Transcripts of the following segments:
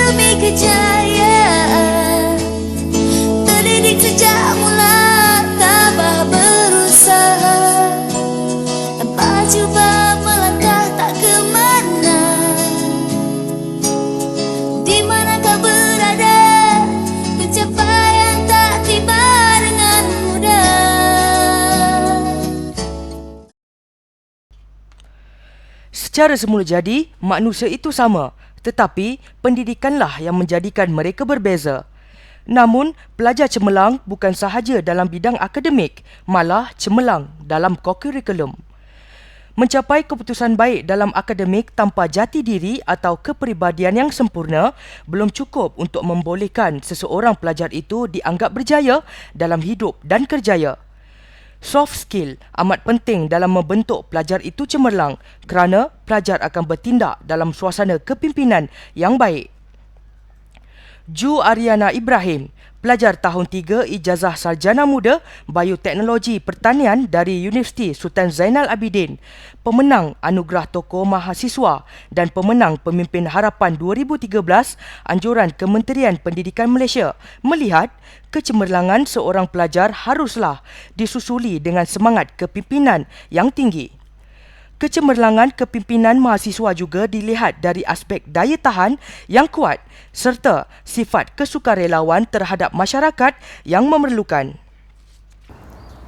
demi kejayaan. Terdidik sejak mula, tabah berusaha, tanpa cuba melangkah tak kemana. Di mana kau berada, pencapaian tak tiba dengan mudah. Secara semula jadi, manusia itu sama, tetapi pendidikanlah yang menjadikan mereka berbeza. Namun, pelajar cemerlang bukan sahaja dalam bidang akademik, malah cemerlang dalam kokurikulum. Mencapai keputusan baik dalam akademik tanpa jati diri atau kepribadian yang sempurna belum cukup untuk membolehkan seseorang pelajar itu dianggap berjaya dalam hidup dan kerjaya. Soft skill amat penting dalam membentuk pelajar itu cemerlang kerana pelajar akan bertindak dalam suasana kepimpinan yang baik. Ju Ariana Ibrahim, pelajar tahun 3 Ijazah Sarjana Muda Bioteknologi Pertanian dari Universiti Sultan Zainal Abidin, pemenang Anugerah Tokoh Mahasiswa dan pemenang Pemimpin Harapan 2013 Anjuran Kementerian Pendidikan Malaysia, melihat kecemerlangan seorang pelajar haruslah disusuli dengan semangat kepimpinan yang tinggi. Kecemerlangan kepimpinan mahasiswa juga dilihat dari aspek daya tahan yang kuat serta sifat kesukarelawan terhadap masyarakat yang memerlukan.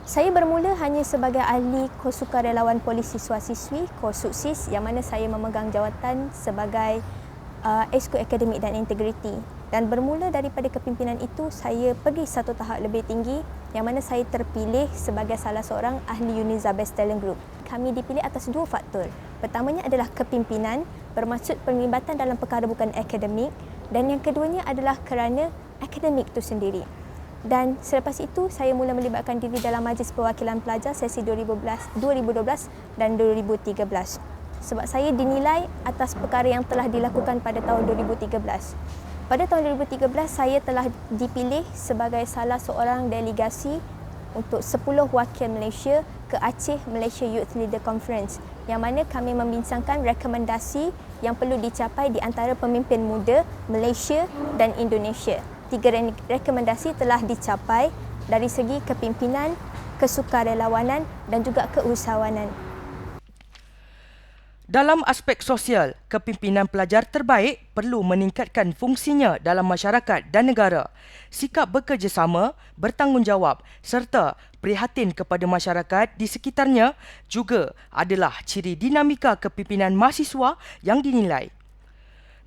Saya bermula hanya sebagai ahli kesukarelawan polis siswa-siswi KOSUKSIS, yang mana saya memegang jawatan sebagai Exco Akademik dan Integriti. Dan bermula daripada kepimpinan itu, saya pergi satu tahap lebih tinggi, yang mana saya terpilih sebagai salah seorang ahli UNIZA Best Talent Group. Kami dipilih atas dua faktor. Pertamanya adalah kepimpinan, bermaksud penglibatan dalam perkara bukan akademik, dan yang keduanya adalah kerana akademik itu sendiri. Dan selepas itu, saya mula melibatkan diri dalam Majlis Perwakilan Pelajar sesi 2012 dan 2013. Sebab saya dinilai atas perkara yang telah dilakukan pada tahun 2013. Pada tahun 2013, saya telah dipilih sebagai salah seorang delegasi untuk 10 wakil Malaysia ke Aceh Malaysia Youth Leader Conference, yang mana kami membincangkan rekomendasi yang perlu dicapai di antara pemimpin muda Malaysia dan Indonesia. 3 rekomendasi telah dicapai dari segi kepimpinan, kesukarelawanan dan juga keusahawanan. Dalam aspek sosial, kepimpinan pelajar terbaik perlu meningkatkan fungsinya dalam masyarakat dan negara. Sikap bekerjasama, bertanggungjawab serta prihatin kepada masyarakat di sekitarnya juga adalah ciri dinamika kepimpinan mahasiswa yang dinilai.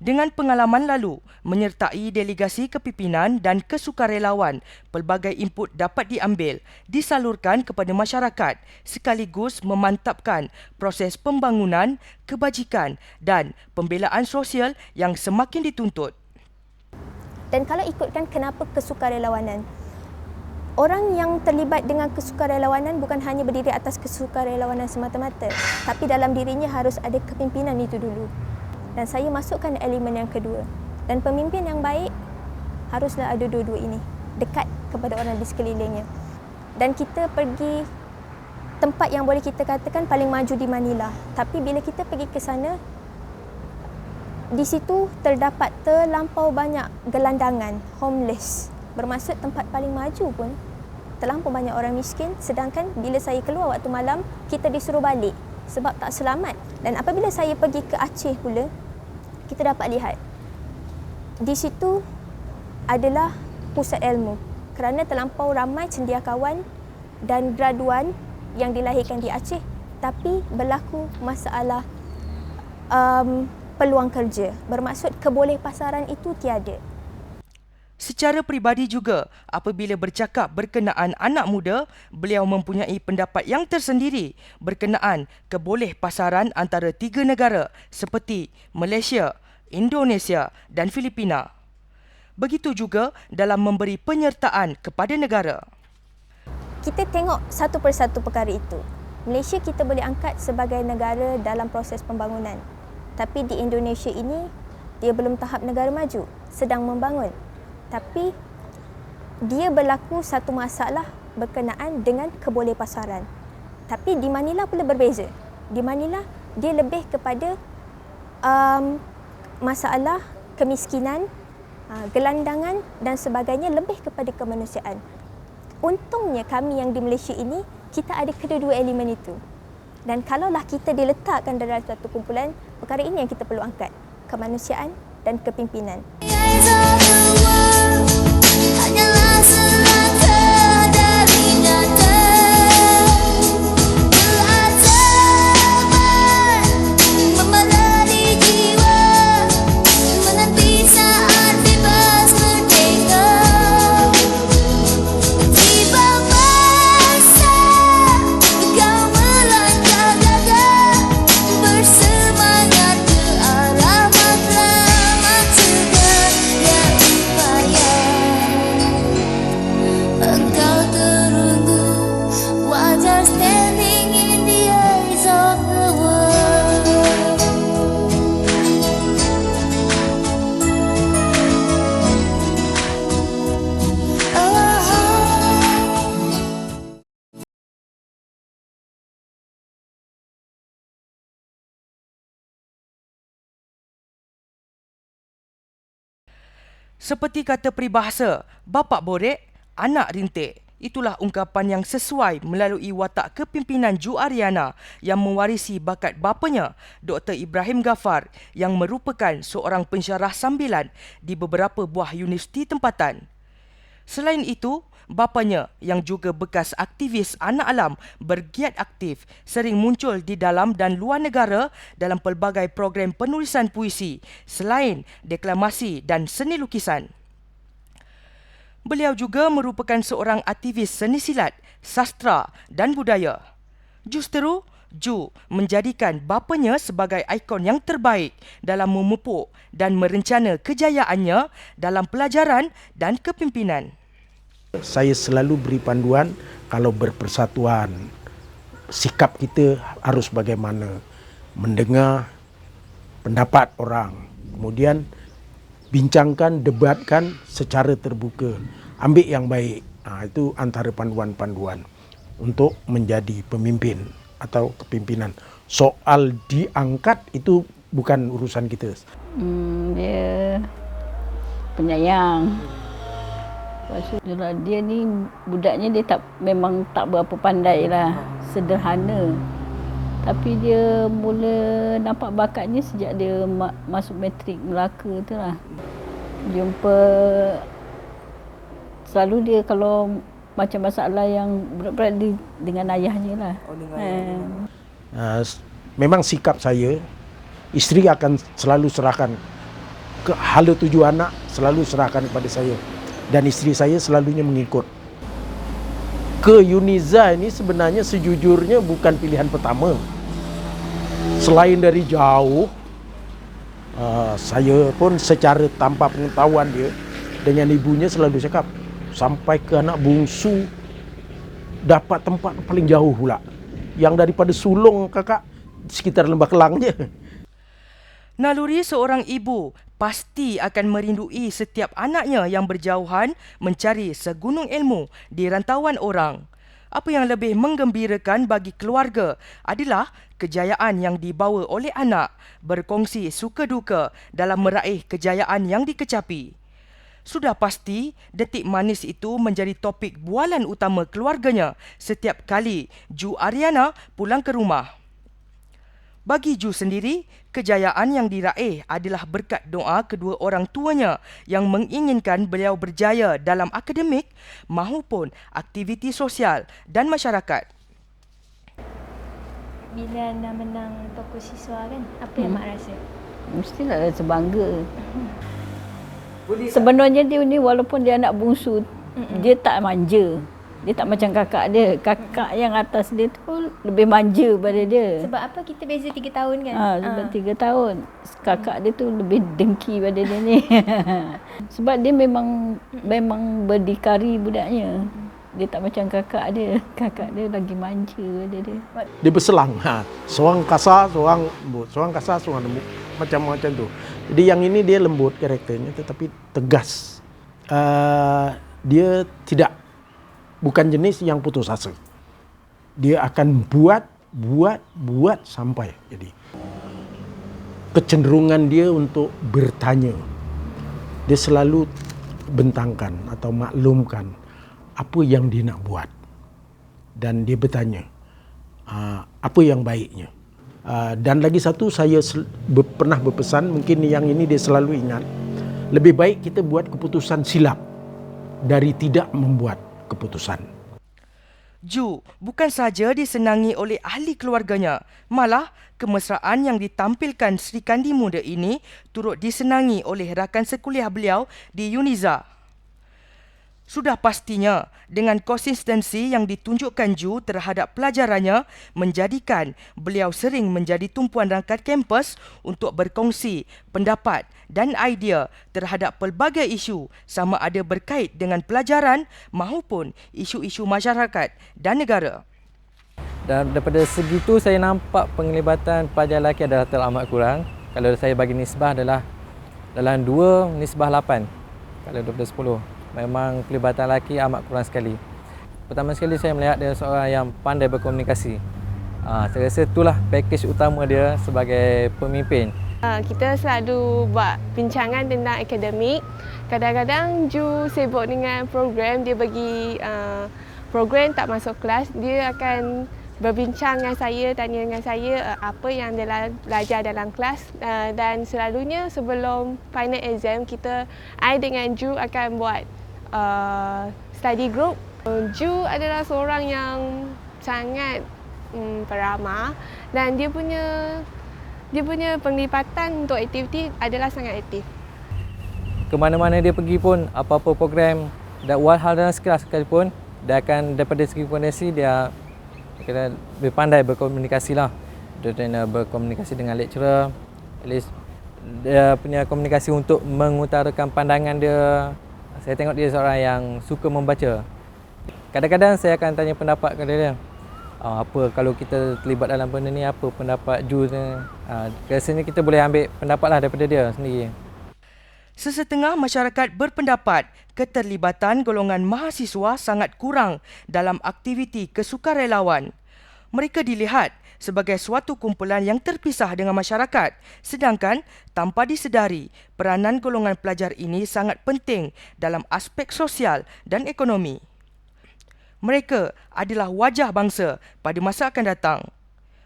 Dengan pengalaman lalu menyertai delegasi kepimpinan dan kesukarelawan, pelbagai input dapat diambil, disalurkan kepada masyarakat sekaligus memantapkan proses pembangunan, kebajikan dan pembelaan sosial yang semakin dituntut. Dan kalau ikutkan kenapa kesukarelawanan? Orang yang terlibat dengan kesukarelawanan bukan hanya berdiri atas kesukarelawanan semata-mata, tapi dalam dirinya harus ada kepimpinan itu dulu. Dan saya masukkan elemen yang kedua. Dan pemimpin yang baik haruslah ada dua-dua ini. Dekat kepada orang di sekelilingnya. Dan kita pergi tempat yang boleh kita katakan paling maju di Manila. Tapi bila kita pergi ke sana, di situ terdapat terlampau banyak gelandangan, homeless. Bermaksud tempat paling maju pun terlampau banyak orang miskin. Sedangkan bila saya keluar waktu malam, kita disuruh balik sebab tak selamat. Dan apabila saya pergi ke Aceh pula, kita dapat lihat di situ adalah pusat ilmu kerana terlampau ramai cendekiawan dan graduan yang dilahirkan di Aceh, tapi berlaku masalah peluang kerja. Bermaksud kebolehpasaran itu tiada. Secara peribadi juga, apabila bercakap berkenaan anak muda, beliau mempunyai pendapat yang tersendiri berkenaan kebolehpasaran antara 3 negara seperti Malaysia, Indonesia dan Filipina. Begitu juga dalam memberi penyertaan kepada negara. Kita tengok satu persatu perkara itu. Malaysia kita boleh angkat sebagai negara dalam proses pembangunan. Tapi di Indonesia ini, dia belum tahap negara maju, sedang membangun. Tapi dia berlaku satu masalah berkenaan dengan kebolehpasaran. Tapi di Manila pula berbeza. Di Manila dia lebih kepada masalah kemiskinan gelandangan dan sebagainya lebih kepada kemanusiaan. Untungnya kami yang di Malaysia ini, kita ada kedua-dua elemen itu. Dan kalaulah kita diletakkan dalam satu kumpulan, perkara ini yang kita perlu angkat. Kemanusiaan dan kepimpinan. Eyes of the world hanyalah selangkah dari nyata. Keazaban membeladi jiwa menanti saat bebas merdeka. Tiba masa kau melangkah gagah bersemangat ke arah matlamat segala upaya. Engkau terunduk wajar standing in the eyes of the world. Seperti kata peribahasa, bapak borek, anak rintik. Itulah ungkapan yang sesuai melalui watak kepimpinan Ju Ariana yang mewarisi bakat bapanya, Dr. Ibrahim Ghaffar, yang merupakan seorang pensyarah sambilan di beberapa buah universiti tempatan. Selain itu, bapanya yang juga bekas aktivis anak alam bergiat aktif sering muncul di dalam dan luar negara dalam pelbagai program penulisan puisi selain deklamasi dan seni lukisan. Beliau juga merupakan seorang aktivis seni silat, sastra dan budaya. Justeru, Ju menjadikan bapanya sebagai ikon yang terbaik dalam memupuk dan merencana kejayaannya dalam pelajaran dan kepimpinan. Saya selalu beri panduan kalau berpersatuan, sikap kita harus bagaimana, mendengar pendapat orang, kemudian bincangkan, debatkan secara terbuka, ambil yang baik. Itu antara panduan-panduan untuk menjadi pemimpin atau kepimpinan. Soal diangkat itu bukan urusan kita. Dia penyayang. Dia ni budaknya dia memang tak berapa pandai lah, sederhana. Tapi dia mula nampak bakatnya sejak dia masuk matrik Melaka tu lah. Jumpa selalu dia kalau macam masalah yang berat-berat dengan ayahnya lah. Memang sikap saya, isteri akan selalu serahkan ke hala tuju anak, selalu serahkan kepada saya. Dan isteri saya selalunya mengikut. Ke Uniza ini sebenarnya sejujurnya bukan pilihan pertama. Selain dari jauh, saya pun secara tanpa pengetahuan dia dengan ibunya selalu cakap, sampai ke anak bungsu dapat tempat paling jauh pula. Yang daripada sulung kakak sekitar Lembah Kelang je. Naluri seorang ibu pasti akan merindui setiap anaknya yang berjauhan mencari segunung ilmu di rantauan orang. Apa yang lebih menggembirakan bagi keluarga adalah kejayaan yang dibawa oleh anak, berkongsi suka duka dalam meraih kejayaan yang dikecapi. Sudah pasti, detik manis itu menjadi topik bualan utama keluarganya setiap kali Ju Ariana pulang ke rumah. Bagi Ju sendiri, kejayaan yang diraih adalah berkat doa kedua orang tuanya yang menginginkan beliau berjaya dalam akademik maupun aktiviti sosial dan masyarakat. Bila anda menang tokoh siswa kan, apa yang Mak rasa? Mestilah rasa bangga. Sebenarnya dia ni walaupun dia anak bungsu, dia tak manja. Dia tak macam kakak dia. Kakak yang atas dia tu lebih manja pada dia. Sebab apa kita beza 3 tahun kan? Sebab 3 tahun. Kakak dia tu lebih dengki pada dia ni. Sebab dia memang berdikari budaknya. Dia tak macam kakak dia. Kakak dia lagi manja pada dia. Dia berselang. Seorang kasar, seorang lembut. Seorang kasar, seorang lembut. Macam-macam tu. Jadi yang ini dia lembut karakternya tetapi tegas. Dia bukan jenis yang putus asa. Dia akan buat sampai. Jadi kecenderungan dia untuk bertanya, dia selalu bentangkan atau maklumkan apa yang dia nak buat. Dan dia bertanya, apa yang baiknya. Dan lagi satu, saya pernah berpesan, mungkin yang ini dia selalu ingat, lebih baik kita buat keputusan silap dari tidak membuat keputusan. Ju bukan saja disenangi oleh ahli keluarganya, malah kemesraan yang ditampilkan Sri Kandi muda ini turut disenangi oleh rakan sekuliah beliau di Uniza. Sudah pastinya, dengan konsistensi yang ditunjukkan Ju terhadap pelajarannya menjadikan beliau sering menjadi tumpuan rakan kampus untuk berkongsi pendapat dan idea terhadap pelbagai isu sama ada berkait dengan pelajaran maupun isu-isu masyarakat dan negara. Dan daripada segitu saya nampak penglibatan pelajar lelaki adalah teramat kurang. Kalau saya bagi nisbah adalah dalam 2 nisbah 8 kalau daripada 10. Memang pelibatan lelaki amat kurang sekali. Pertama sekali saya melihat dia seorang yang pandai berkomunikasi. Saya rasa itulah pakej utama dia sebagai pemimpin. Kita selalu buat bincangan tentang akademik. Kadang-kadang Ju sibuk dengan program, dia bagi program tak masuk kelas, dia akan berbincang dengan saya, tanya dengan saya apa yang dia belajar dalam kelas, dan selalunya sebelum final exam I dengan Ju akan buat study group. Ju adalah seorang yang sangat peramah dan dia punya penglibatan untuk aktiviti adalah sangat aktif. Ke mana-mana dia pergi pun, apa-apa program dan hal dalam kelas sekalipun, dia akan daripada segi komunikasi dia kena lebih pandai berkomunikasi lah. Dia kena berkomunikasi dengan lecturer, at least dia punya komunikasi untuk mengutarakan pandangan dia. Saya tengok dia seorang yang suka membaca. Kadang-kadang saya akan tanya pendapat kepada dia. Apa kalau kita terlibat dalam benda ni, apa pendapat Ju ni? Rasanya kita boleh ambil pendapat lah daripada dia sendiri. Sesetengah masyarakat berpendapat keterlibatan golongan mahasiswa sangat kurang dalam aktiviti kesukarelawan. Mereka dilihat sebagai suatu kumpulan yang terpisah dengan masyarakat, sedangkan tanpa disedari, peranan golongan pelajar ini sangat penting dalam aspek sosial dan ekonomi. Mereka adalah wajah bangsa pada masa akan datang.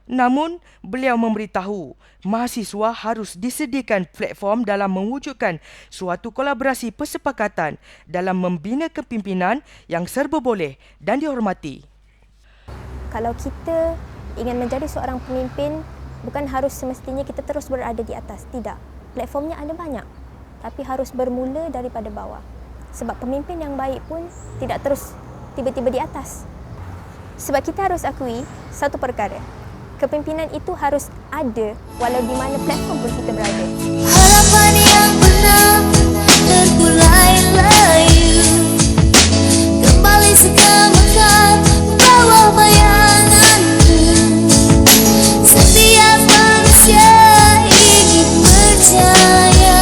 Namun, beliau memberitahu mahasiswa harus disediakan platform dalam mewujudkan suatu kolaborasi persepakatan dalam membina kepimpinan yang serba boleh dan dihormati. Kalau kita ingin menjadi seorang pemimpin, bukan harus semestinya kita terus berada di atas. Tidak. Platformnya ada banyak. Tapi harus bermula daripada bawah. Sebab pemimpin yang baik pun tidak terus tiba-tiba di atas. Sebab kita harus akui satu perkara. Kepimpinan itu harus ada walau di mana platform pun kita berada. Harapan yang pernah terkulai layu kembali sekemekan bawah bayanganmu. Setiap manusia ingin percaya,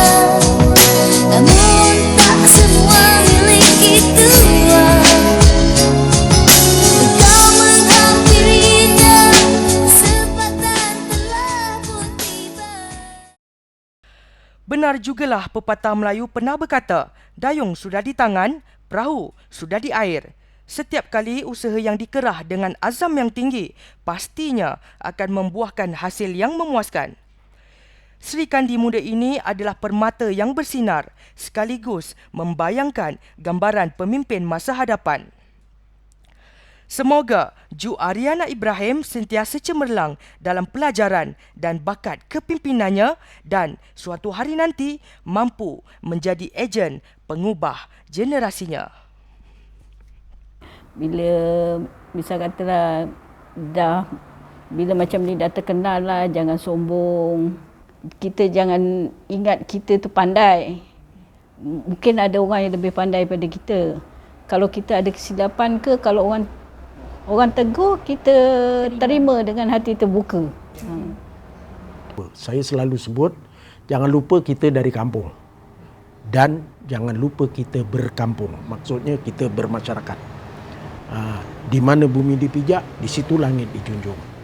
namun tak semua miliki Tuhan. Kau menghampirinya, kesempatan telah pun tiba. Benar jugalah pepatah Melayu pernah berkata, dayung sudah di tangan, perahu sudah di air. Setiap kali usaha yang dikerah dengan azam yang tinggi, pastinya akan membuahkan hasil yang memuaskan. Sri Kandi muda ini adalah permata yang bersinar, sekaligus membayangkan gambaran pemimpin masa hadapan. Semoga Ju Ariana Ibrahim sentiasa cemerlang dalam pelajaran dan bakat kepimpinannya dan suatu hari nanti mampu menjadi ejen pengubah generasinya. Bila misal katalah bila macam ni dah terkenal lah, jangan sombong. Kita jangan ingat kita tu pandai. Mungkin ada orang yang lebih pandai daripada kita. Kalau kita ada kesilapan ke, kalau orang tegur, kita terima dengan hati terbuka. Saya selalu sebut, jangan lupa kita dari kampung. Dan jangan lupa kita berkampung. Maksudnya kita bermasyarakat. Di mana bumi dipijak, di situ langit dijunjung.